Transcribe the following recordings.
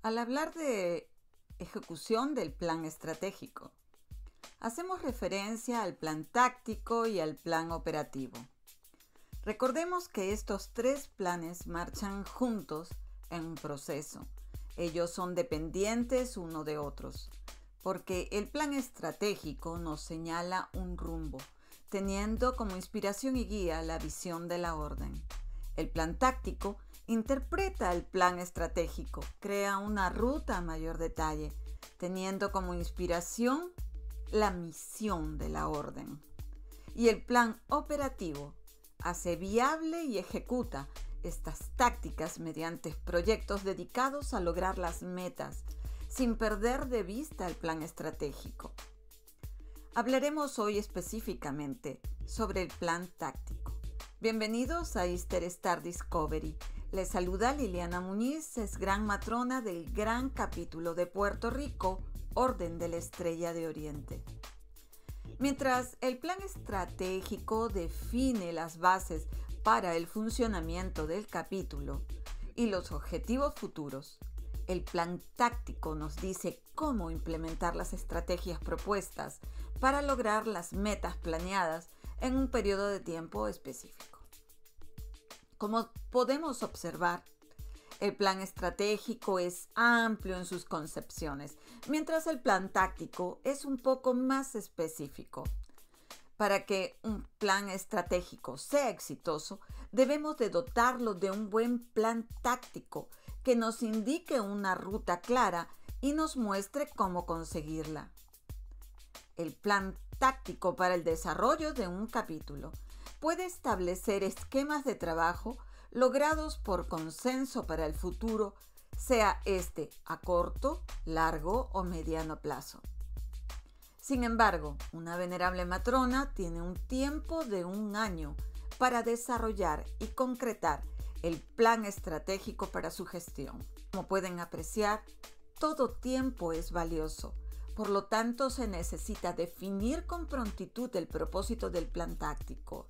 Al hablar de ejecución del plan estratégico, hacemos referencia al plan táctico y al plan operativo. Recordemos que estos tres planes marchan juntos en un proceso. Ellos son dependientes uno de otros, porque el plan estratégico nos señala un rumbo, teniendo como inspiración y guía la visión de la orden. El plan táctico interpreta el plan estratégico, crea una ruta a mayor detalle, teniendo como inspiración la misión de la orden. Y el plan operativo hace viable y ejecuta estas tácticas mediante proyectos dedicados a lograr las metas, sin perder de vista el plan estratégico. Hablaremos hoy específicamente sobre el plan táctico. Bienvenidos a Easter Star Discovery. Les saluda Liliana Muñiz, es gran matrona del gran capítulo de Puerto Rico, Orden de la Estrella de Oriente. Mientras el plan estratégico define las bases para el funcionamiento del capítulo y los objetivos futuros, el plan táctico nos dice cómo implementar las estrategias propuestas para lograr las metas planeadas en un periodo de tiempo específico. Como podemos observar, el plan estratégico es amplio en sus concepciones, mientras el plan táctico es un poco más específico. Para que un plan estratégico sea exitoso, debemos de dotarlo de un buen plan táctico que nos indique una ruta clara y nos muestre cómo conseguirla. El plan táctico para el desarrollo de un capítulo puede establecer esquemas de trabajo logrados por consenso para el futuro, sea este a corto, largo o mediano plazo. Sin embargo, una venerable matrona tiene un tiempo de 1 año para desarrollar y concretar el plan estratégico para su gestión. Como pueden apreciar, todo tiempo es valioso. Por lo tanto, se necesita definir con prontitud el propósito del plan táctico.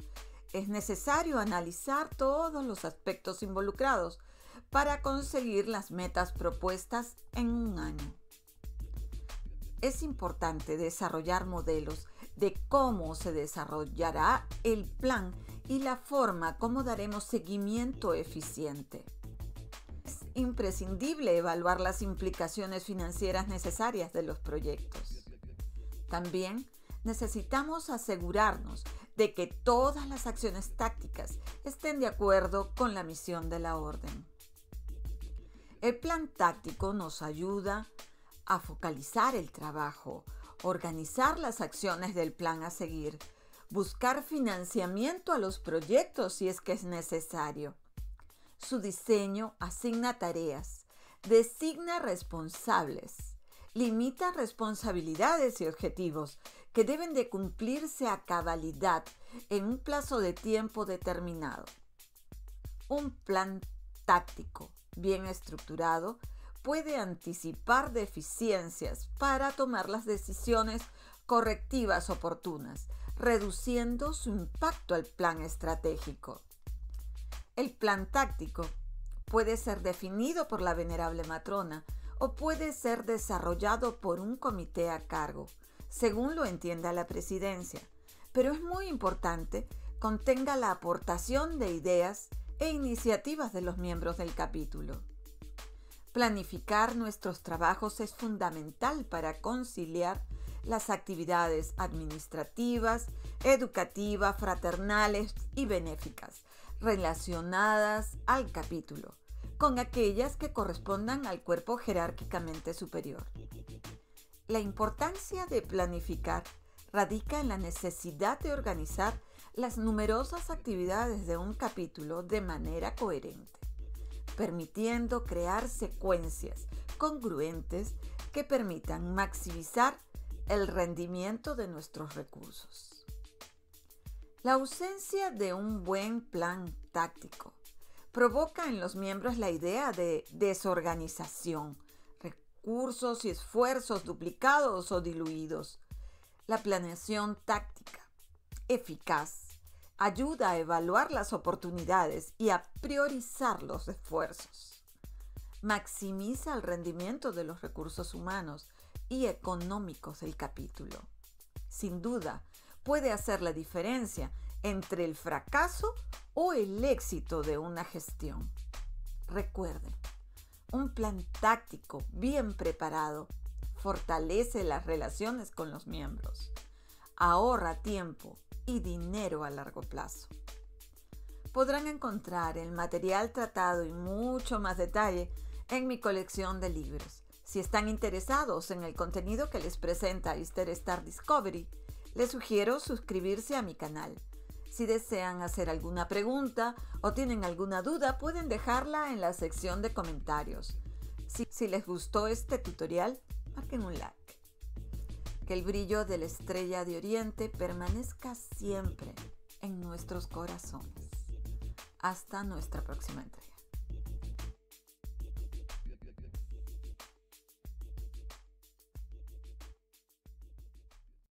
Es necesario analizar todos los aspectos involucrados para conseguir las metas propuestas en 1 año. Es importante desarrollar modelos de cómo se desarrollará el plan y la forma como daremos seguimiento eficiente. Es imprescindible evaluar las implicaciones financieras necesarias de los proyectos. También necesitamos asegurarnos de que todas las acciones tácticas estén de acuerdo con la misión de la orden. El plan táctico nos ayuda a focalizar el trabajo, organizar las acciones del plan a seguir, buscar financiamiento a los proyectos si es que es necesario. Su diseño asigna tareas, designa responsables, limita responsabilidades y objetivos que deben de cumplirse a cabalidad en un plazo de tiempo determinado. Un plan táctico bien estructurado puede anticipar deficiencias para tomar las decisiones correctivas oportunas, reduciendo su impacto al plan estratégico. El plan táctico puede ser definido por la venerable matrona o puede ser desarrollado por un comité a cargo, según lo entienda la presidencia, pero es muy importante contenga la aportación de ideas e iniciativas de los miembros del capítulo. Planificar nuestros trabajos es fundamental para conciliar las actividades administrativas, educativas, fraternales y benéficas relacionadas al capítulo, con aquellas que correspondan al cuerpo jerárquicamente superior. La importancia de planificar radica en la necesidad de organizar las numerosas actividades de un capítulo de manera coherente, permitiendo crear secuencias congruentes que permitan maximizar el rendimiento de nuestros recursos. La ausencia de un buen plan táctico provoca en los miembros la idea de desorganización, recursos y esfuerzos duplicados o diluidos. La planeación táctica eficaz ayuda a evaluar las oportunidades y a priorizar los esfuerzos. maximiza el rendimiento de los recursos humanos y económicos del capítulo. Sin duda, puede hacer la diferencia entre el fracaso o el éxito de una gestión. Recuerden, un plan táctico bien preparado fortalece las relaciones con los miembros, ahorra tiempo y dinero a largo plazo. Podrán encontrar el material tratado y mucho más detalle en mi colección de libros. Si están interesados en el contenido que les presenta Star Discovery, les sugiero suscribirse a mi canal. Si desean hacer alguna pregunta o tienen alguna duda, pueden dejarla en la sección de comentarios. Si les gustó este tutorial, marquen un like. Que el brillo de la estrella de Oriente permanezca siempre en nuestros corazones. Hasta nuestra próxima entrega.